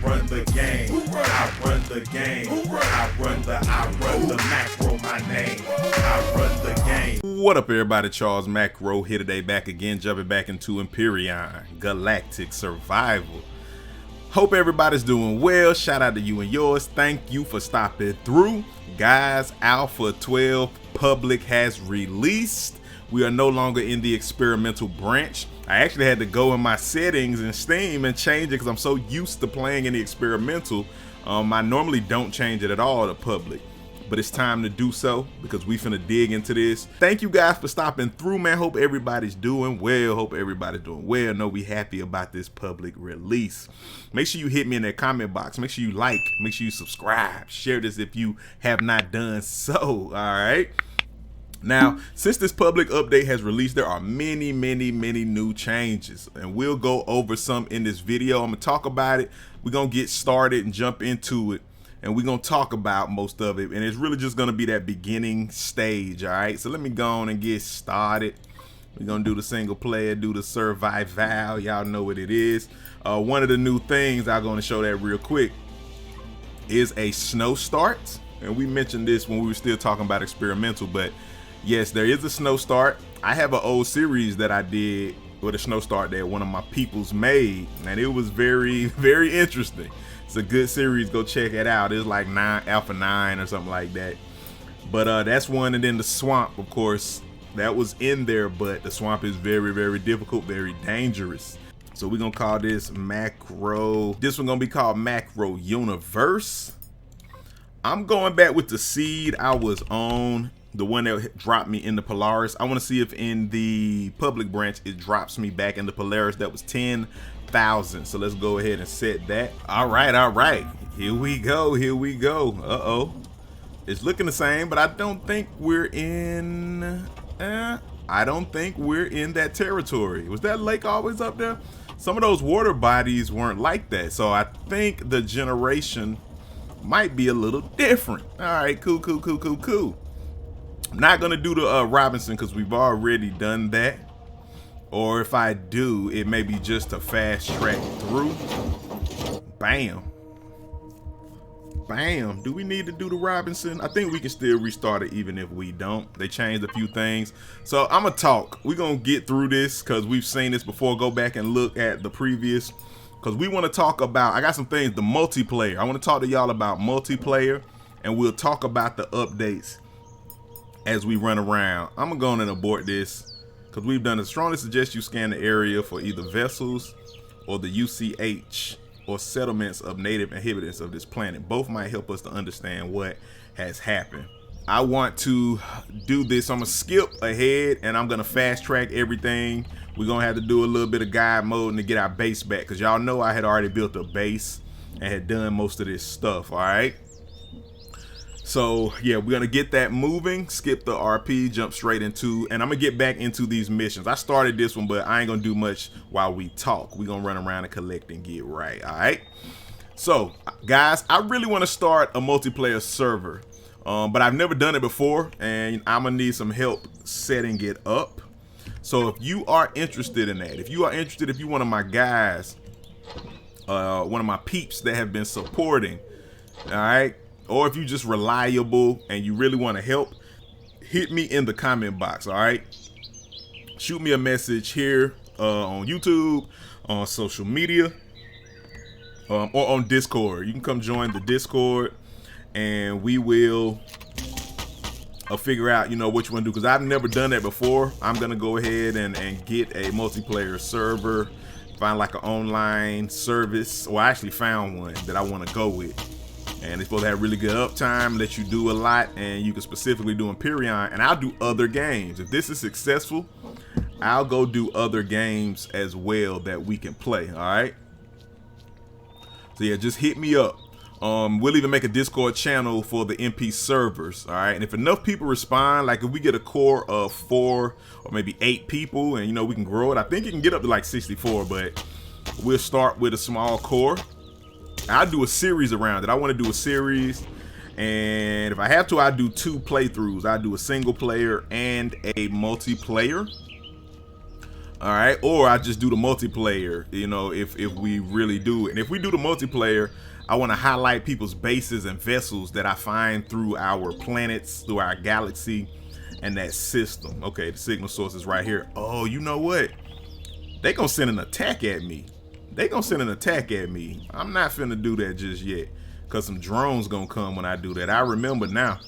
run the game. I run the game. I run the macro, my name. I run the game. What up, everybody? Charles Macro here today, back again, jumping back into Empyrion Galactic Survival. Hope everybody's doing well. Shout out to you and yours. Thank you for stopping through. Guys, Alpha 12 Public has released. We are no longer in the experimental branch. I actually had to go in my settings in Steam and change it because I'm so used to playing in the experimental. I normally don't change it at all to public, but it's time to do so because we finna dig into this. Thank you guys for stopping through, man. Hope everybody's doing well. Know we happy about this public release. Make sure you hit me in that comment box. Make sure you like, make sure you subscribe, share this if you have not done so. All right. Now, since this public update has released, there are many new changes, and we'll go over some in this video. I'm gonna talk about it. We're gonna get started and jump into it, and we're gonna talk about most of it, and it's really just gonna be that beginning stage. All right, so let me go on and get started. We're gonna do the single player, do the survival. Y'all know what it is. One of the new things I'm gonna show that real quick is a snow start, and we mentioned this when we were still talking about experimental, but yes, there is a snow start. I have an old series that I did with a snow start that one of my peoples made, and it was very interesting. It's a good series. Go check it out. It's like Alpha 9 or something like that. But that's one. And then the swamp, of course, that was in there, but the swamp is very difficult, very dangerous. So we're gonna call this macro. This one gonna be called Macro Universe. I'm going back with the seed I was on, the one that dropped me in the Polaris. I want to see if in the public branch it drops me back in the Polaris. That was 10,000. So let's go ahead and set that. All right. Here we go. Uh-oh. It's looking the same, but I don't think we're in that territory. Was that lake always up there? Some of those water bodies weren't like that. So I think the generation might be a little different. All right, cool. I'm not gonna do the Robinson because we've already done that, or if I do, it may be just a fast track through. Bam. Do we need to do the Robinson? I think we can still restart it even if we don't. They changed a few things, so I'm gonna talk. We're gonna get through this because we've seen this before. Go back and look at the previous, because we want to talk about, I got some things, the multiplayer. I want to talk to y'all about multiplayer, and we'll talk about the updates as we run around. I'm gonna go on and abort this because we've done it. Strongly suggest you scan the area for either vessels or the UCH or settlements of native inhabitants of this planet. Both might help us to understand what has happened. I want to do this. I'm gonna skip ahead and I'm gonna fast track everything. We're gonna have to do a little bit of guide mode to get our base back, because y'all know I had already built a base and had done most of this stuff. All right. So yeah, we're gonna get that moving, skip the RP, jump straight into, and I'm gonna get back into these missions. I started this one, but I ain't gonna do much while we talk. We're gonna run around and collect and get right. All right. So guys, I really want to start a multiplayer server, but I've never done it before, and I'm gonna need some help setting it up. So if you are interested in that, if you're one of my guys, one of my peeps that have been supporting, all right, or if you just reliable and you really want to help, hit me in the comment box. All right, shoot me a message here on YouTube, on social media, or on Discord. You can come join the Discord and we will figure out, you know, what you want to do, because I've never done that before. I'm gonna go ahead and get a multiplayer server, find like an online service, or I actually found one that I want to go with. And it's supposed to have really good uptime, let you do a lot, and you can specifically do Empyrion, and I'll do other games. If this is successful, I'll go do other games as well that we can play. All right. So yeah, just hit me up. We'll even make a Discord channel for the MP servers. All right. And if enough people respond, like if we get a core of 4 or maybe 8 people, and you know, we can grow it. I think you can get up to like 64, but we'll start with a small core. I'll do a series around it. I want to do a series, and if I have to, I'll do 2 playthroughs. I'll do a single player and a multiplayer. All right, or I just do the multiplayer, you know, if we really do it. And if we do the multiplayer, I want to highlight people's bases and vessels that I find through our planets, through our galaxy, and that system. Okay, the signal source is right here. Oh, you know what? They gonna send an attack at me. I'm not finna do that just yet, cause some drones gonna come when I do that. I remember now.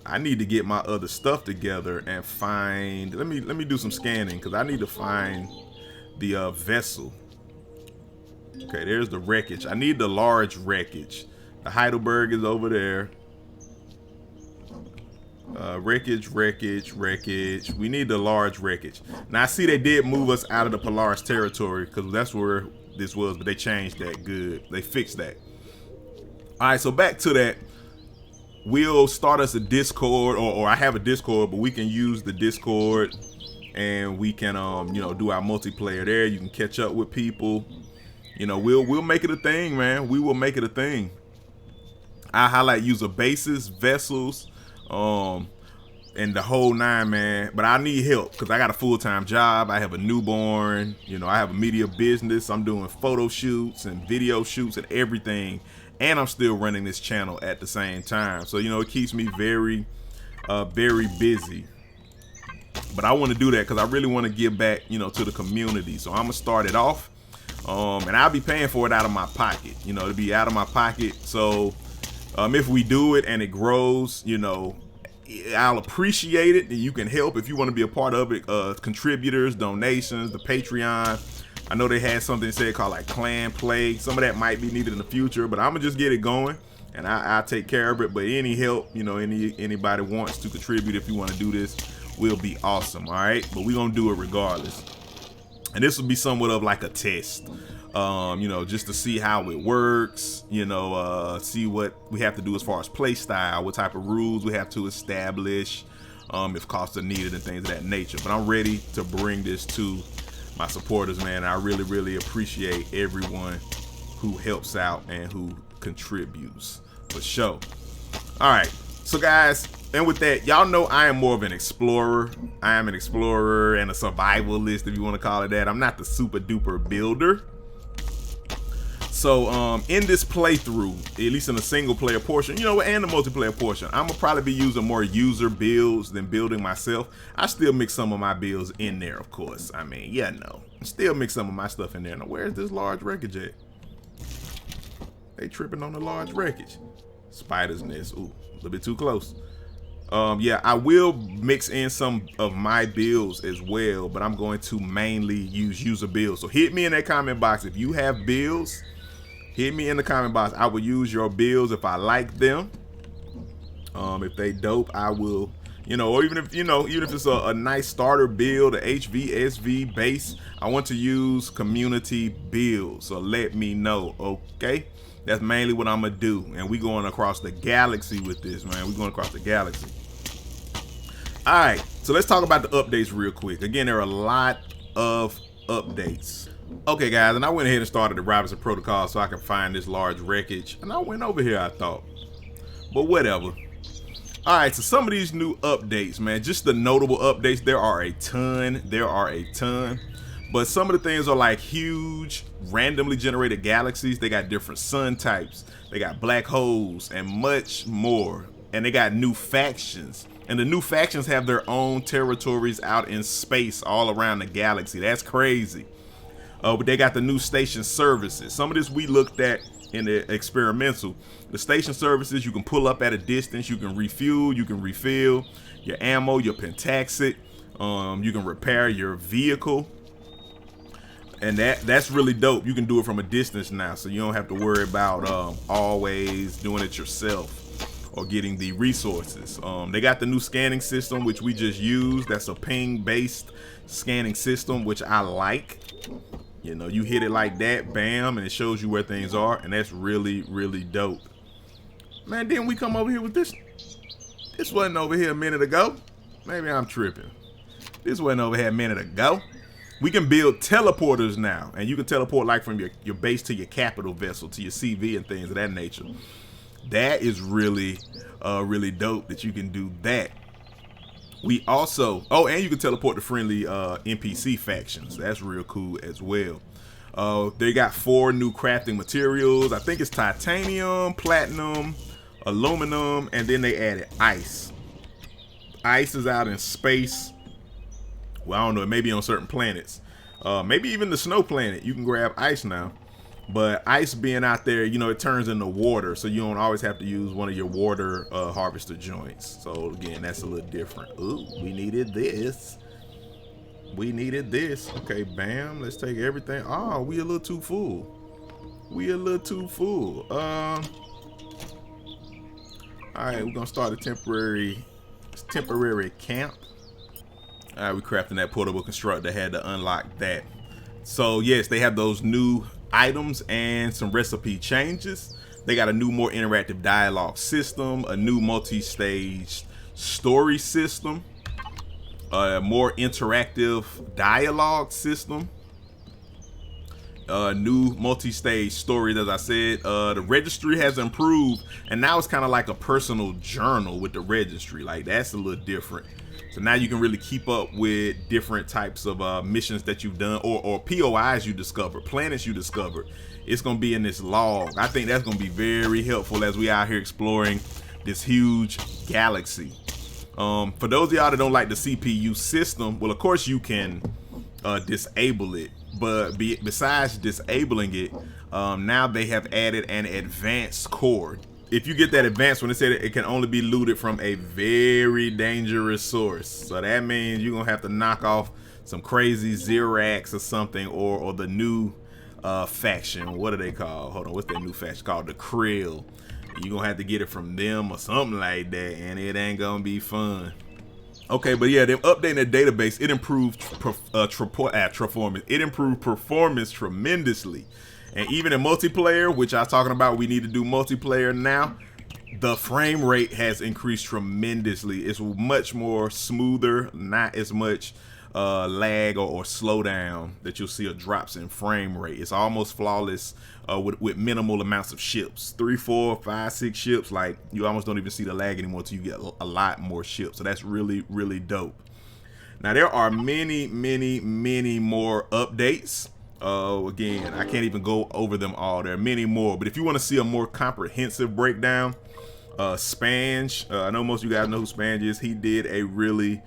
I need to get my other stuff together and find. Let me do some scanning, because I need to find the vessel. Okay, there's the wreckage. I need the large wreckage. The Heidelberg is over there. Wreckage. We need the large wreckage. Now I see they did move us out of the Polaris territory, because that's where this was, but they changed that. Good, they fixed that. All right, so back to that. We'll start us a Discord, or I have a Discord, but we can use the Discord, and we can you know, do our multiplayer there. You can catch up with people. You know, we'll make it a thing, man. We will make it a thing. I highlight user bases, vessels, and the whole nine, man. But I need help, because I got a full-time job. I have a newborn. You know, I have a media business. I'm doing photo shoots and video shoots and everything. And I'm still running this channel at the same time. So, you know, it keeps me very, very busy. But I want to do that because I really want to give back, you know, to the community. So I'm going to start it off. And I'll be paying for it out of my pocket. You know, it'll be out of my pocket. So if we do it and it grows, you know, I'll appreciate it. And you can help if you want to be a part of it. Contributors, donations, the Patreon. I know they had something said called like clan play. Some of that might be needed in the future, but I'm gonna just get it going, and I'll take care of it. But any help, you know, anybody wants to contribute, if you want to do this, will be awesome. All right, but we're gonna do it regardless. And this will be somewhat of like a test, you know, just to see how it works. You know, see what we have to do as far as play style, what type of rules we have to establish, if costs are needed and things of that nature. But I'm ready to bring this to my supporters, man. I really appreciate everyone who helps out and who contributes, for sure. All right, so guys, and with that, y'all know I am more of an explorer. I am an explorer and a survivalist, if you want to call it that. I'm not the super duper builder. So in this playthrough, at least in the single player portion, you know, and the multiplayer portion, I'm gonna probably be using more user builds than building myself. I still mix some of my builds in there, of course. I mean, yeah, no, still mix some of my stuff in there. Now, where's this large wreckage at? They tripping on the large wreckage. Spider's nest. Ooh, a little bit too close. Yeah, I will mix in some of my builds as well, but I'm going to mainly use user builds. So hit me in that comment box if you have builds. Hit me in the comment box. I will use your builds if I like them. If they dope, I will, you know, or even if, you know, even if it's a nice starter build, a HVSV base, I want to use community builds. So let me know, okay? That's mainly what I'm gonna do. And we going across the galaxy with this, man. We going across the galaxy. All right, so let's talk about the updates real quick. Again, there are a lot of updates. Okay, guys, and I went ahead and started the Robinson Protocol so I can find this large wreckage. And I went over here, I thought. But whatever. All right, so some of these new updates, man, just the notable updates, there are a ton. But some of the things are like huge, randomly generated galaxies. They got different sun types. They got black holes and much more. And they got new factions. And the new factions have their own territories out in space all around the galaxy. That's crazy. But they got the new station services. Some of this we looked at in the experimental. The station services, you can pull up at a distance. You can refuel. You can refill your ammo, your pentaxid. You can repair your vehicle. And that's really dope. You can do it from a distance now. So you don't have to worry about always doing it yourself or getting the resources. They got the new scanning system, which we just used. That's a ping-based scanning system, which I like. You know, you hit it like that, bam, and it shows you where things are, and that's really, really dope. Man, didn't we come over here with this? This wasn't over here a minute ago. Maybe I'm tripping. This wasn't over here a minute ago. We can build teleporters now, and you can teleport like from your base to your capital vessel, to your CV and things of that nature. That is really, really dope that you can do that. We also, oh, and you can teleport to friendly NPC factions. That's real cool as well. They got 4 new crafting materials. I think it's titanium, platinum, aluminum, and then they added ice. Ice is out in space. Well, I don't know, maybe on certain planets. Maybe even the snow planet, you can grab ice now. But ice being out there, you know, it turns into water, so you don't always have to use one of your water harvester joints. So again, that's a little different. Ooh, we needed this. We needed this. Okay, bam. Let's take everything. Oh, we a little too full. We a little too full. All right, we're gonna start a temporary camp. All right, we crafting that portable constructor. Had to unlock that. So yes, they have those new items and some recipe changes. They got a new, more interactive dialogue system, a new multi-stage story system, a more interactive dialogue system, new multi-stage stories. As I said, the registry has improved, and now it's kind of like a personal journal with the registry. Like, that's a little different. So now you can really keep up with different types of missions that you've done, or POIs you discovered, planets you discovered. It's going to be in this log. I think that's going to be very helpful as we out here exploring this huge galaxy. For those of y'all that don't like the CPU system, well, of course you can disable it. But besides disabling it, now they have added an advanced core. If you get that advanced one, it said it can only be looted from a very dangerous source. So that means you're gonna have to knock off some crazy Xerax or something, or the new faction. What are they called? Hold on, what's that new faction called? The Krill. You're gonna have to get it from them or something like that, and it ain't gonna be fun. Okay, but yeah, they're updating the database. It improved performance tremendously. And even in multiplayer, which I was talking about, we need to do multiplayer now, the frame rate has increased tremendously. It's much more smoother, not as much lag or slowdown that you'll see, a drops in frame rate. It's almost flawless with minimal amounts of ships. 3, 4, 5, 6 ships. Like, you almost don't even see the lag anymore until you get a lot more ships. So that's really, really dope. Now, there are many, many, many more updates. Again, I can't even go over them all. There are many more, but if you want to see a more comprehensive breakdown, Spange, I know most of you guys know who Spange is. He did a really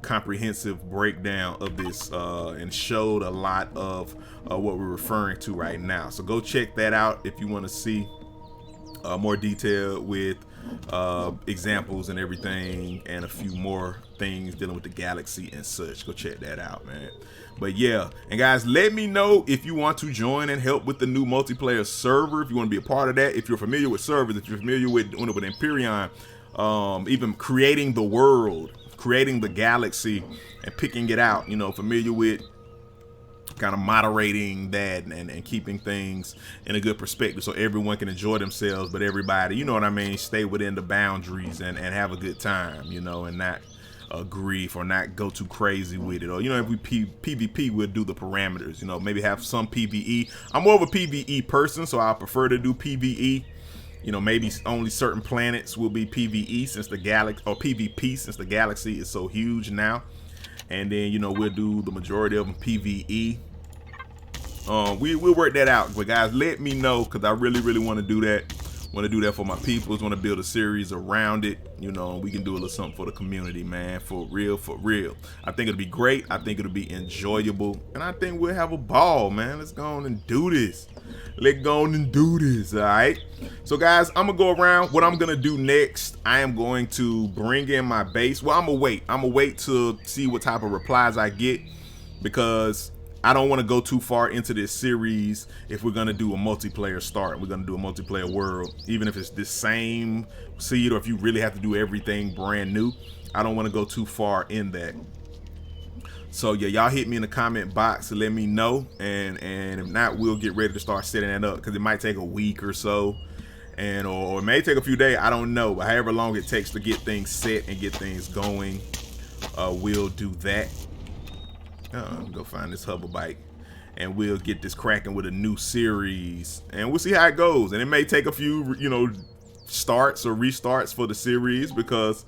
comprehensive breakdown of this and showed a lot of what we're referring to right now. So go check that out if you want to see more detail with examples and everything, and a few more things dealing with the galaxy and such. Go check that out, man. But yeah, and guys, let me know if you want to join and help with the new multiplayer server, if you want to be a part of that. If you're familiar with servers, if you're familiar with doing it with Empyrion, even creating the world, creating the galaxy and picking it out, you know, familiar with kind of moderating that and keeping things in a good perspective so everyone can enjoy themselves, but everybody, you know what I mean, stay within the boundaries and have a good time, you know, and not grief or not go too crazy with it. Or, you know, if we PvP, we'll do the parameters, you know, maybe have some PvE. I'm more of a PvE person, so I prefer to do PvE. You know, maybe only certain planets will be PvE since the galaxy, or PvP since the galaxy is so huge now. And then, you know, we'll do the majority of them PvE. We'll work that out. But guys, let me know, because I really want to do that. Want to do that for my peoples. Want to build a series around it. You know, we can do a little something for the community, man. For real, for real. I think it'll be great. I think it'll be enjoyable. And I think we'll have a ball, man. Let's go on and do this. Let's go on and do this, all right? So, guys, I'm going to go around. What I'm going to do next, I am going to bring in my base. Well, I'm going to wait. I'm going to wait to see what type of replies I get, because I don't want to go too far into this series if we're going to do a multiplayer start. We're going to do a multiplayer world, even if it's the same seed, or if you really have to do everything brand new. I don't want to go too far in that. So yeah, y'all hit me in the comment box to let me know, and if not, we'll get ready to start setting that up, because it might take a week or so, and or it may take a few days. I don't know, but however long it takes to get things set and get things going, we'll do that. Go find this hover bike, and we'll get this cracking with a new series, and we'll see how it goes. And it may take a few, you know, starts or restarts for the series, because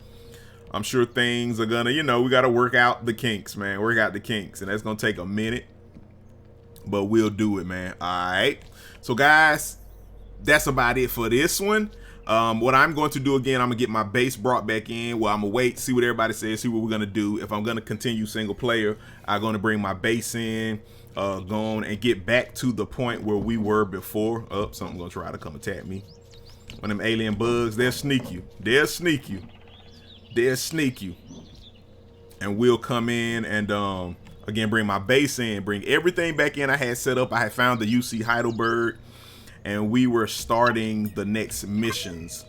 I'm sure things are gonna, we gotta work out the kinks, man. Work out the kinks, and that's gonna take a minute, but we'll do it, man. All right. So guys, that's about it for this one. What I'm going to do again, I'm gonna get my base brought back in. Well, I'm gonna wait, see what everybody says, see what we're gonna do. If I'm gonna continue single player, I'm gonna bring my base in, go on and get back to the point where we were before. Oh, something gonna try to come attack me. One of them alien bugs, they'll sneak you. They'll sneak you. They'll sneak you. And we'll come in and again bring my base in, bring everything back in I had set up. I had found the UC Heidelberg, and we were starting the next missions.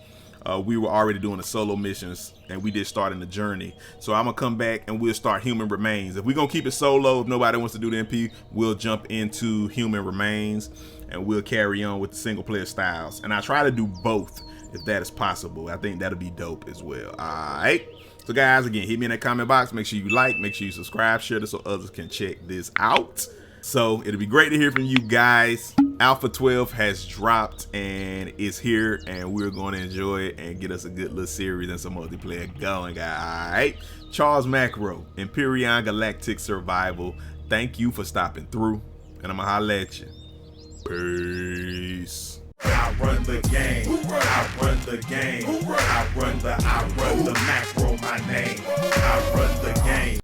We were already doing the solo missions, and we did start in the journey. So I'm gonna come back and we'll start Human Remains. If we're gonna keep it solo, if nobody wants to do the MP, we'll jump into Human Remains and we'll carry on with the single player styles. And I try to do both if that is possible. I think that'll be dope as well. All right. So guys, again, hit me in that comment box. Make sure you like, make sure you subscribe, share this so others can check this out. So it'll be great to hear from you guys. Alpha 12 has dropped and is here, and we're going to enjoy it and get us a good little series and some multiplayer going, guys. All right. Charles Macro, Empyrion Galactic Survival. Thank you for stopping through, and I'm going to holler at you. Peace. I run the game. I run the game. I run the macro, my name.